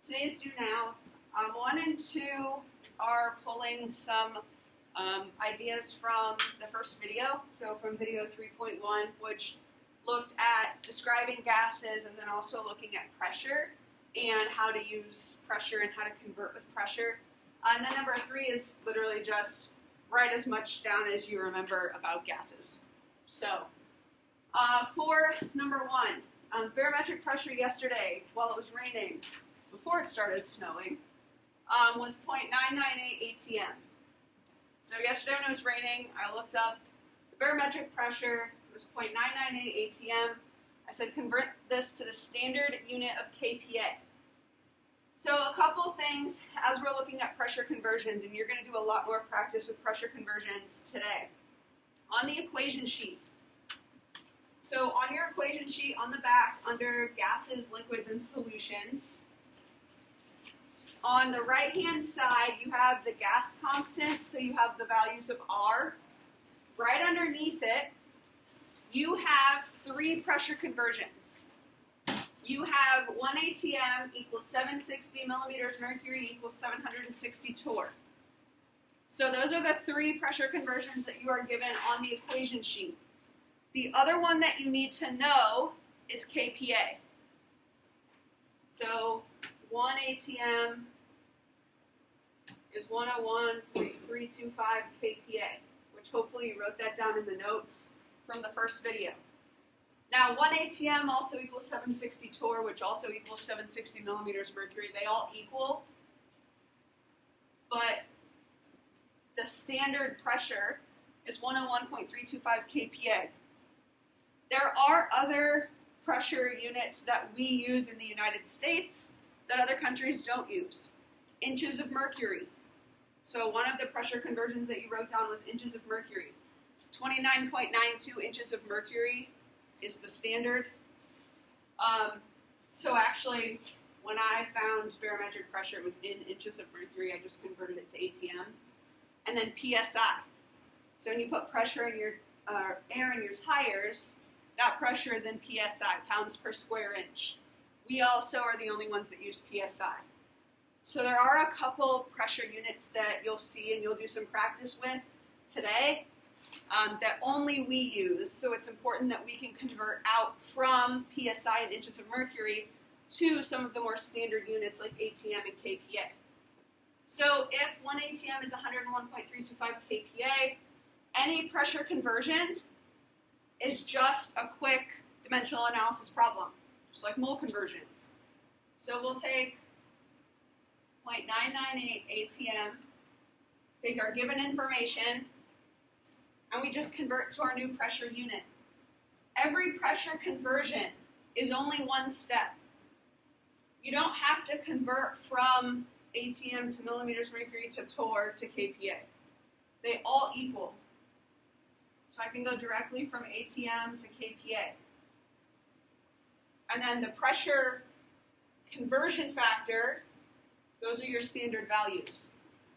Today's due now. 1 and 2 are pulling some ideas from the first video, so from video 3.1, which looked at describing gases and then also looking at pressure and how to use pressure and how to convert with pressure. And then number 3 is literally just write as much down as you remember about gases. So for number 1, barometric pressure yesterday while it was raining, before it started snowing, was 0.998 atm. So yesterday when it was raining, I looked up the barometric pressure. It was 0.998 atm. I said convert this to the standard unit of kPa. So a couple things as we're looking at pressure conversions, and you're going to do a lot more practice with pressure conversions today. On the equation sheet. So on your equation sheet on the back under gases, liquids, and solutions, on the right-hand side, you have the gas constant, so you have the values of R. Right underneath it, you have 3 pressure conversions. You have 1 atm equals 760 millimeters mercury equals 760 torr. So those are the 3 pressure conversions that you are given on the equation sheet. The other one that you need to know is kPa. So 1 atm is 101.325 kPa, which hopefully you wrote that down in the notes from the first video. Now 1 atm also equals 760 torr, which also equals 760 millimeters mercury. They all equal, but the standard pressure is 101.325 kPa. There are other pressure units that we use in the United States that other countries don't use. Inches of mercury. So one of the pressure conversions that you wrote down was inches of mercury. 29.92 inches of mercury is the standard. So actually, when I found barometric pressure, it was in inches of mercury. I just converted it to atm. And then PSI. So when you put pressure in your air in your tires, that pressure is in PSI, pounds per square inch. We also are the only ones that use PSI. So there are a couple pressure units that you'll see and you'll do some practice with today that only we use. So it's important that we can convert out from PSI and inches of mercury to some of the more standard units like atm and kPa. So if 1 atm is 101.325 kPa, any pressure conversion is just a quick dimensional analysis problem, just like mole conversions. So we'll take 0.998 atm, take our given information, and we just convert to our new pressure unit. Every pressure conversion is only one step. You don't have to convert from atm to millimeters mercury to torr to kPa. They all equal. So I can go directly from atm to kPa. And then the pressure conversion factor, those are your standard values.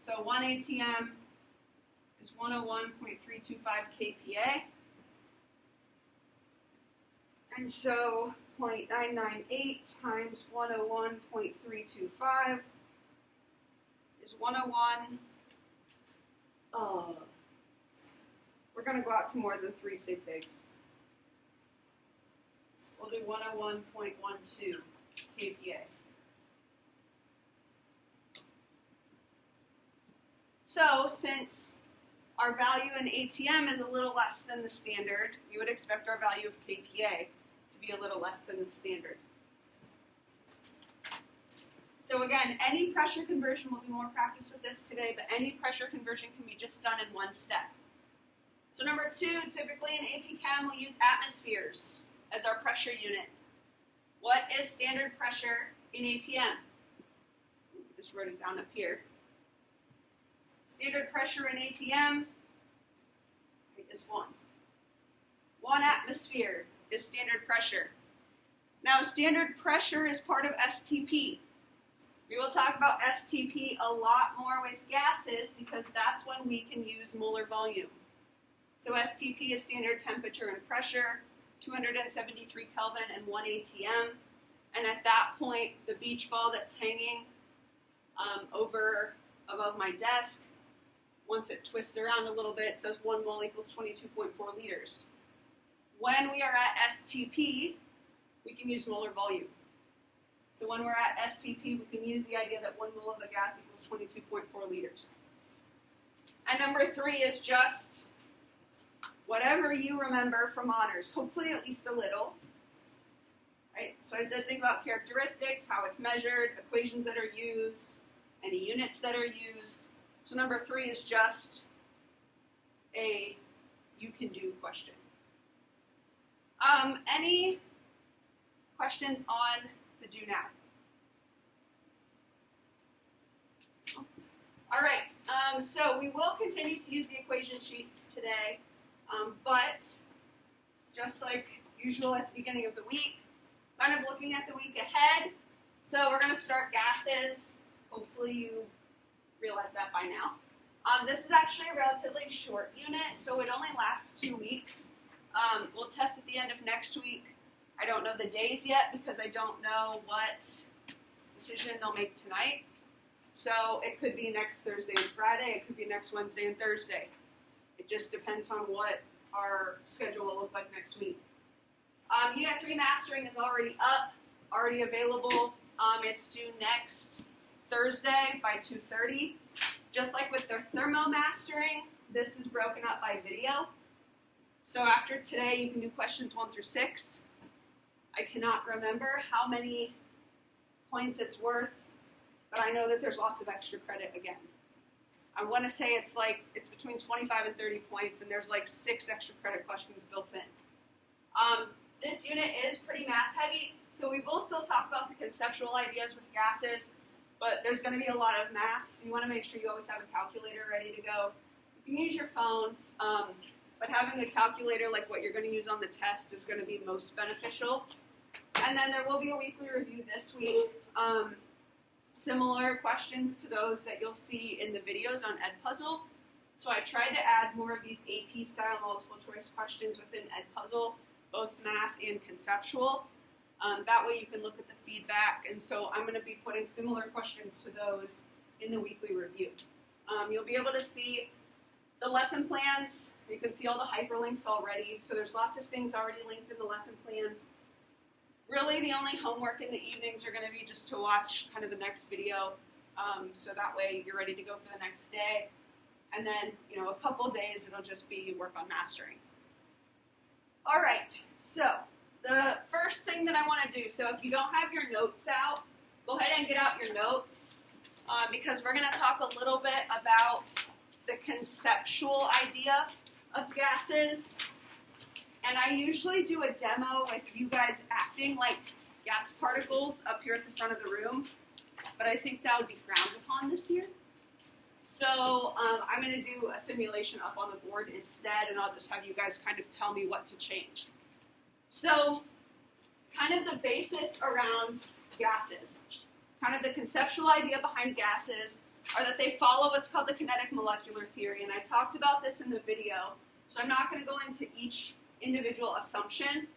So 1 atm is 101.325 kPa. And so 0.998 times 101.325 is 101. We're going to go out to more than 3 sig figs. We'll do 101.12 kPa. So since our value in atm is a little less than the standard, you would expect our value of kPa to be a little less than the standard. So again, any pressure conversion, we'll do more practice with this today, but any pressure conversion can be just done in one step. So number 2, typically in AP Chem, we'll use atmospheres as our pressure unit. What is standard pressure in atm? Just wrote it down up here. Standard pressure in atm is 1. 1 atmosphere is standard pressure. Now, standard pressure is part of STP. We will talk about STP a lot more with gases because that's when we can use molar volume. So STP is standard temperature and pressure, 273 Kelvin and 1 atm. And at that point, the beach ball that's hanging over above my desk. Once it twists around a little bit, it says 1 mole equals 22.4 liters. When we are at STP, we can use molar volume. So when we're at STP, we can use the idea that 1 mole of a gas equals 22.4 liters. And number 3 is just whatever you remember from honors, hopefully at least a little. Right? So I said think about characteristics, how it's measured, equations that are used, any units that are used. So number 3 is just a you can do question. Any questions on the do now? All right, so we will continue to use the equation sheets today, but just like usual at the beginning of the week, kind of looking at the week ahead. So we're going to start gases. Hopefully you realize that by now. This is actually a relatively short unit, so it only lasts 2 weeks. We'll test at the end of next week. I don't know the days yet because I don't know what decision they'll make tonight. So it could be next Thursday and Friday. It could be next Wednesday and Thursday. It just depends on what our schedule will look like next week. Unit 3 mastering is already up, already available. It's due next Thursday by 2:30. Just like with their thermo mastering, this is broken up by video. So after today, you can do questions 1 through 6. I cannot remember how many points it's worth, but I know that there's lots of extra credit again. I want to say it's between 25 and 30 points, and there's like 6 extra credit questions built in. This unit is pretty math heavy, so we will still talk about the conceptual ideas with gases, but there's going to be a lot of math, so you want to make sure you always have a calculator ready to go. You can use your phone, but having a calculator like what you're going to use on the test is going to be most beneficial. And then there will be a weekly review this week. Similar questions to those that you'll see in the videos on Edpuzzle. So I tried to add more of these AP-style multiple choice questions within Edpuzzle, both math and conceptual. That way you can look at the feedback, and so I'm going to be putting similar questions to those in the weekly review. You'll be able to see the lesson plans. You can see all the hyperlinks already, so there's lots of things already linked in the lesson plans. Really, the only homework in the evenings are going to be just to watch kind of the next video, so that way you're ready to go for the next day. And then, a couple days, it'll just be work on mastering. All right, so the first thing that I want to do, so if you don't have your notes out, go ahead and get out your notes, because we're going to talk a little bit about the conceptual idea of gases. And I usually do a demo with you guys acting like gas particles up here at the front of the room, but I think that would be frowned upon this year. So I'm going to do a simulation up on the board instead, and I'll just have you guys kind of tell me what to change. So kind of the basis around gases, kind of the conceptual idea behind gases are that they follow what's called the kinetic molecular theory, and I talked about this in the video, so I'm not going to go into each individual assumption,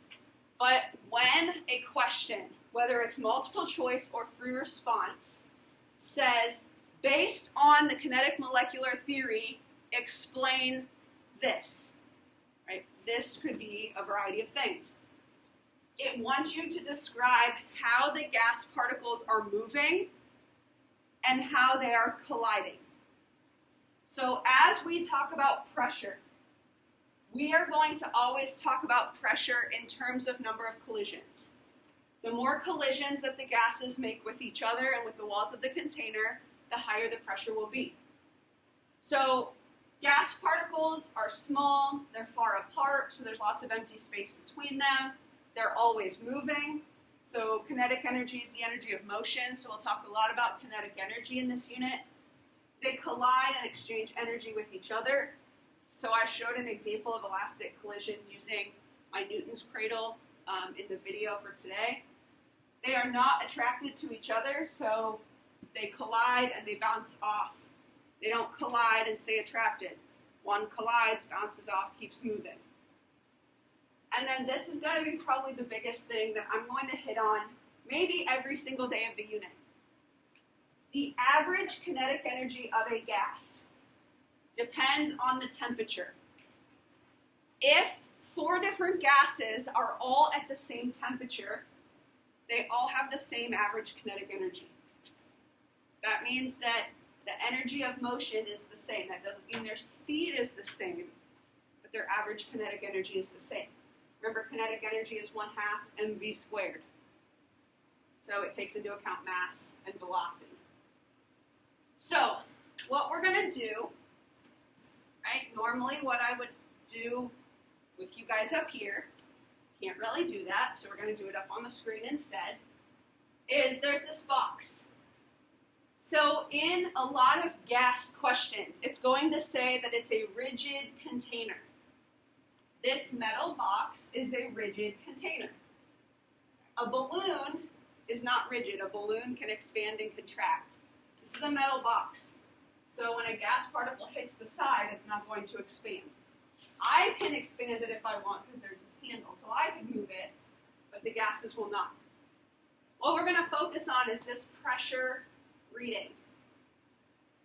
but when a question, whether it's multiple choice or free response, says, based on the kinetic molecular theory, explain this, right? This could be a variety of things. It wants you to describe how the gas particles are moving and how they are colliding. So as we talk about pressure, we are going to always talk about pressure in terms of number of collisions. The more collisions that the gases make with each other and with the walls of the container, the higher the pressure will be. So gas particles are small, they're far apart, so there's lots of empty space between them. They're always moving. So kinetic energy is the energy of motion, so we'll talk a lot about kinetic energy in this unit. They collide and exchange energy with each other. So I showed an example of elastic collisions using my Newton's cradle in the video for today. They are not attracted to each other, so they collide and they bounce off. They don't collide and stay attracted. One collides, bounces off, keeps moving. And then this is going to be probably the biggest thing that I'm going to hit on maybe every single day of the unit. The average kinetic energy of a gas depends on the temperature. If 4 different gases are all at the same temperature, they all have the same average kinetic energy. That means that the energy of motion is the same. That doesn't mean their speed is the same, but their average kinetic energy is the same. Remember, kinetic energy is 1/2 mv squared. So it takes into account mass and velocity. So what we're going to do, right, normally what I would do with you guys up here, can't really do that, so we're going to do it up on the screen instead, is there's this box. So in a lot of gas questions, it's going to say that it's a rigid container. This metal box is a rigid container. A balloon is not rigid. A balloon can expand and contract. This is a metal box. So when a gas particle hits the side, it's not going to expand. I can expand it if I want because there's this handle, so I can move it, but the gases will not. What we're going to focus on is this pressure reading.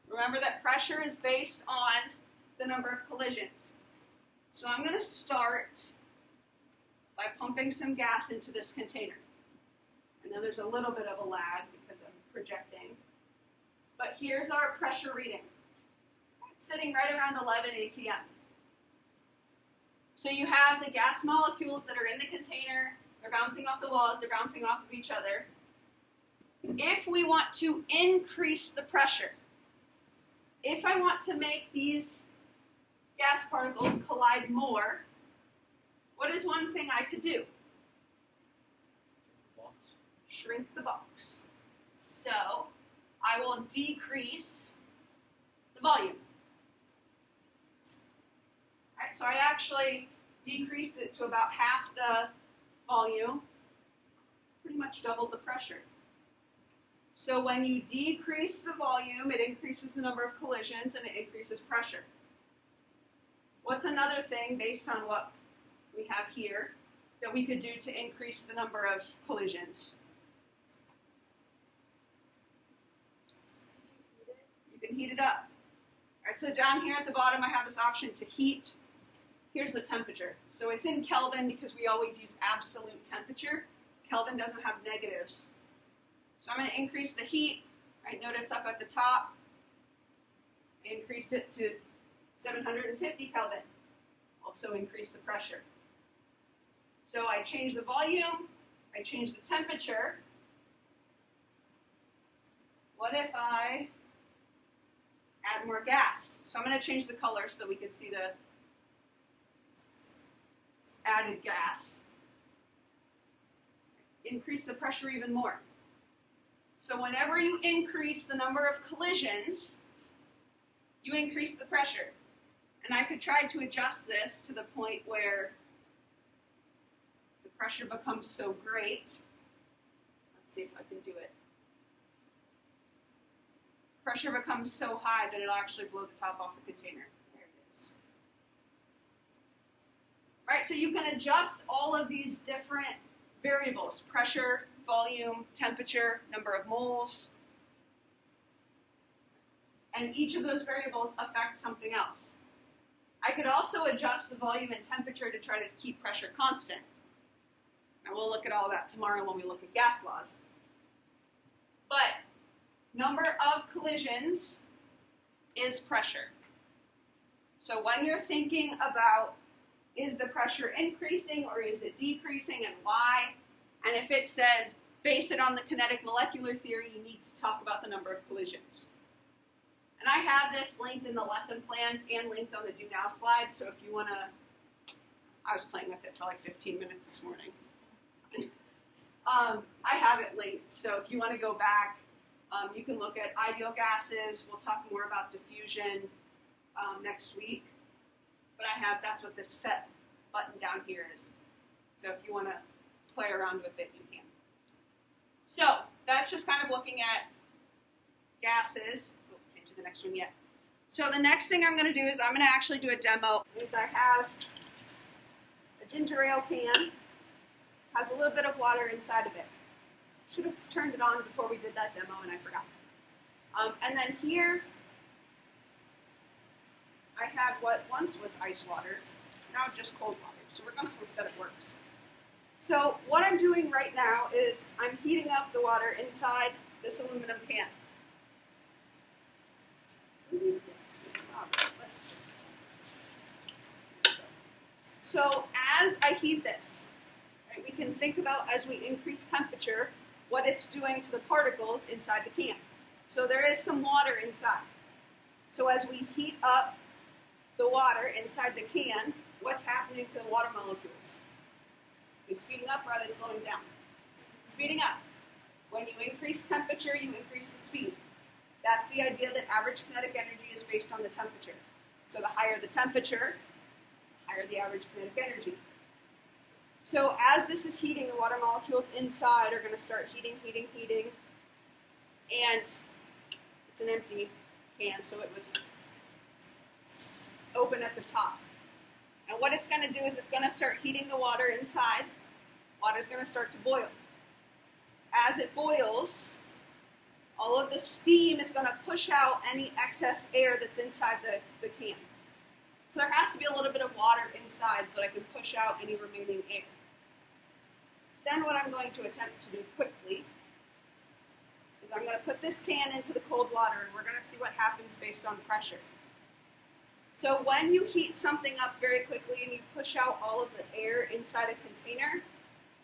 Remember that pressure is based on the number of collisions. So I'm going to start by pumping some gas into this container. I know there's a little bit of a lag because I'm projecting. But here's our pressure reading. It's sitting right around 11 atm. So you have the gas molecules that are in the container. They're bouncing off the walls. They're bouncing off of each other. If we want to increase the pressure, if I want to make these gas particles collide more, what is one thing I could do? Shrink the box. So I will decrease the volume. All right, so I actually decreased it to about half the volume, pretty much doubled the pressure. So when you decrease the volume, it increases the number of collisions and it increases pressure. What's another thing based on what we have here that we could do to increase the number of collisions? You can heat it up. All right, so down here at the bottom, I have this option to heat. Here's the temperature. So it's in Kelvin because we always use absolute temperature. Kelvin doesn't have negatives. So I'm going to increase the heat. Right, notice up at the top, I increased it to 750 Kelvin. Also increase the pressure. So I change the volume, I change the temperature. What if I add more gas? So I'm going to change the color so that we can see the added gas. Increase the pressure even more. So whenever you increase the number of collisions, you increase the pressure. And I could try to adjust this to the point where the pressure becomes so great. Let's see if I can do it. Pressure becomes so high that it'll actually blow the top off the container. There it is. All right, so you can adjust all of these different variables: pressure, volume, temperature, number of moles. And each of those variables affect something else. I could also adjust the volume and temperature to try to keep pressure constant. And we'll look at all of that tomorrow when we look at gas laws. But number of collisions is pressure. So when you're thinking about, is the pressure increasing or is it decreasing and why? And if it says, base it on the kinetic molecular theory, you need to talk about the number of collisions. And I have this linked in the lesson plans and linked on the Do Now slides, so if you want to, I was playing with it for like 15 minutes this morning. I have it linked, so if you want to go back, you can look at ideal gases. We'll talk more about diffusion next week. But that's what this FET button down here is. So if you want to play around with it, you can. So that's just kind of looking at gases. Oh, can't do the next one yet. So the next thing I'm going to do is I'm going to actually do a demo. Is I have a ginger ale can, has a little bit of water inside of it. Should have turned it on before we did that demo and I forgot. And then here, I had what once was ice water, now just cold water. So we're gonna hope that it works. So what I'm doing right now is I'm heating up the water inside this aluminum can. So as I heat this, right, we can think about as we increase temperature, what it's doing to the particles inside the can. So there is some water inside. So as we heat up the water inside the can, what's happening to the water molecules? Are they speeding up or are they slowing down? Speeding up. When you increase temperature, you increase the speed. That's the idea that average kinetic energy is based on the temperature. So the higher the temperature, the higher the average kinetic energy. So as this is heating, the water molecules inside are going to start heating. And it's an empty can, so it was open at the top. And what it's going to do is it's going to start heating the water inside. Water's going to start to boil. As it boils, all of the steam is going to push out any excess air that's inside the can. So there has to be a little bit of water inside so that I can push out any remaining air. Then what I'm going to attempt to do quickly is I'm going to put this can into the cold water and we're going to see what happens based on pressure. So when you heat something up very quickly and you push out all of the air inside a container,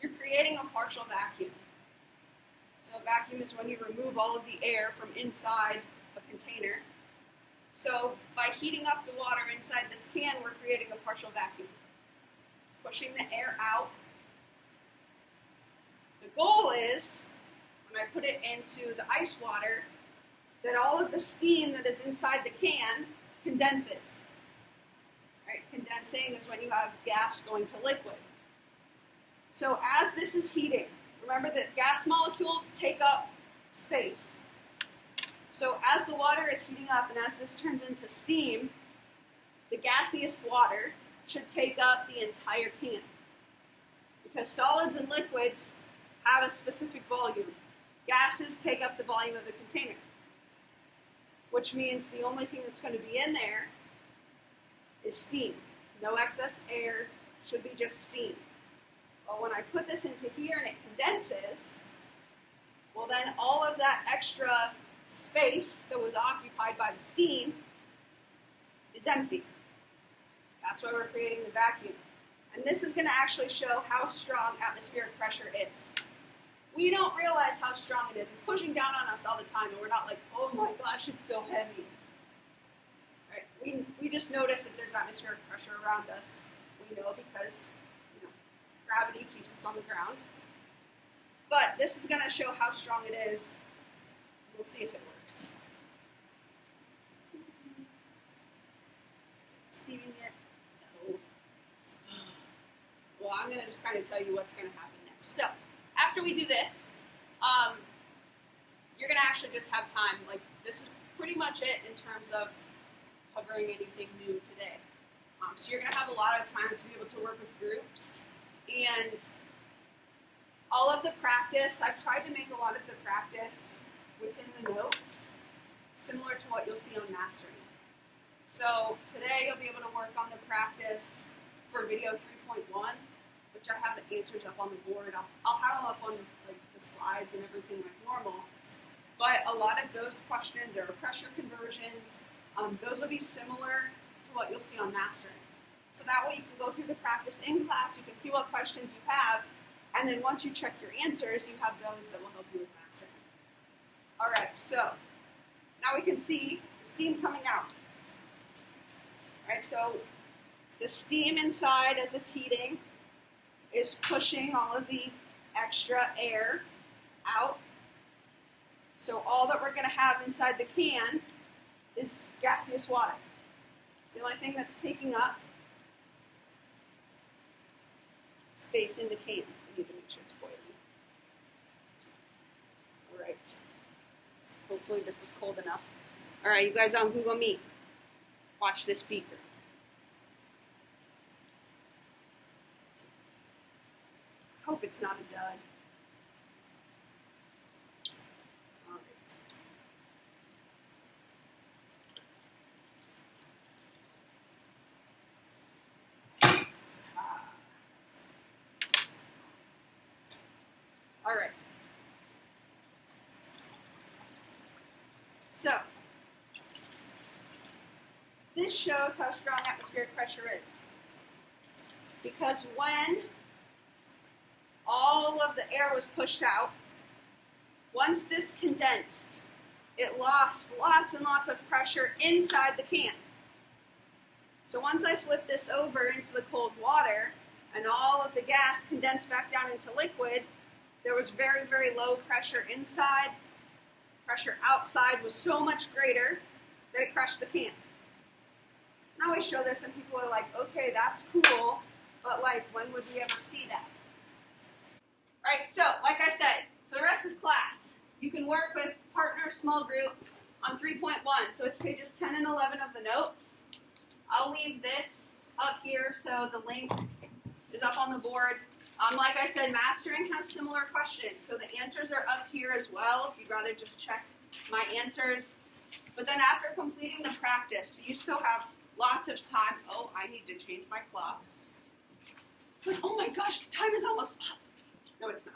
you're creating a partial vacuum. So a vacuum is when you remove all of the air from inside a container. So by heating up the water inside this can, we're creating a partial vacuum. It's pushing the air out. The goal is, when I put it into the ice water, that all of the steam that is inside the can condenses. Right? Condensing is when you have gas going to liquid. So as this is heating, remember that gas molecules take up space. So as the water is heating up and as this turns into steam, the gaseous water should take up the entire can. Because solids and liquids have a specific volume. Gases take up the volume of the container. Which means the only thing that's going to be in there is steam. No excess air, should be just steam. But when I put this into here and it condenses, well then all of that extra space that was occupied by the steam is empty. That's why we're creating the vacuum. And this is going to actually show how strong atmospheric pressure is. We don't realize how strong it is. It's pushing down on us all the time, and we're not like, oh my gosh, it's so heavy. Right? We just notice that there's atmospheric pressure around us. We know because gravity keeps us on the ground. But this is going to show how strong it is. We'll see if it works. Steaming it? No. Well, I'm going to just kind of tell you what's going to happen next. So, after we do this, you're going to actually just have time. Like, this is pretty much it in terms of covering anything new today. So you're going to have a lot of time to be able to work with groups. And all of the practice, I've tried to make a lot of the practice within the notes, similar to what you'll see on mastering. So today you'll be able to work on the practice for video 3.1, which I have the answers up on the board. I'll have them up on like the slides and everything like normal. But a lot of those questions are pressure conversions. Those will be similar to what you'll see on mastering. So that way you can go through the practice in class, you can see what questions you have, and then once you check your answers, you have those that will help you with mastering. All right, so now we can see the steam coming out. All right, so the steam inside as it's heating is pushing all of the extra air out. So all that we're going to have inside the can is gaseous water. It's the only thing that's taking up space in the can. We need to make sure it's boiling. All right. Hopefully this is cold enough. All right, you guys on Google Meet, watch this beaker. Hope it's not a dud. All right. So, this shows how strong atmospheric pressure is. Because when all of the air was pushed out, once this condensed, it lost lots and lots of pressure inside the can. So once I flip this over into the cold water and all of the gas condensed back down into liquid, there was very, very low pressure inside. Pressure outside was so much greater that it crushed the can. Now I show this and people are like, okay, that's cool, but like, when would we ever see that? All right, so like I said, for the rest of class, you can work with partner small group on 3.1. So it's pages 10 and 11 of the notes. I'll leave this up here so the link is up on the board. Like I said, mastering has similar questions. So the answers are up here as well if you'd rather just check my answers. But then after completing the practice, you still have lots of time. Oh, I need to change my clocks. It's like, oh my gosh, time is almost up. No, it's not.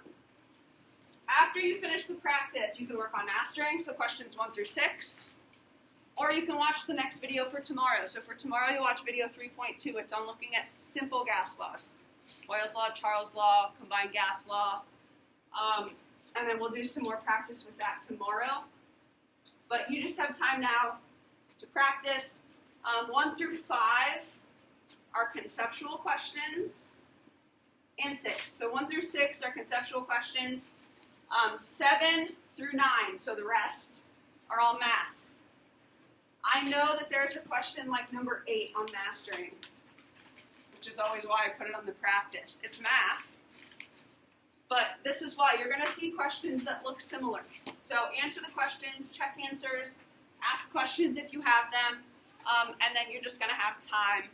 After you finish the practice, you can work on mastering, so questions 1 through 6. Or you can watch the next video for tomorrow. So for tomorrow, you watch video 3.2. It's on looking at simple gas laws. Boyle's law, Charles' law, combined gas law. And then we'll do some more practice with that tomorrow. But you just have time now to practice. 1 through 5 are conceptual questions, and 6. So 1 through 6 are conceptual questions. 7 through 9, so the rest, are all math. I know that there's a question like number 8 on mastering, which is always why I put it on the practice. It's math, but this is why. You're going to see questions that look similar. So answer the questions, check answers, ask questions if you have them, and then you're just going to have time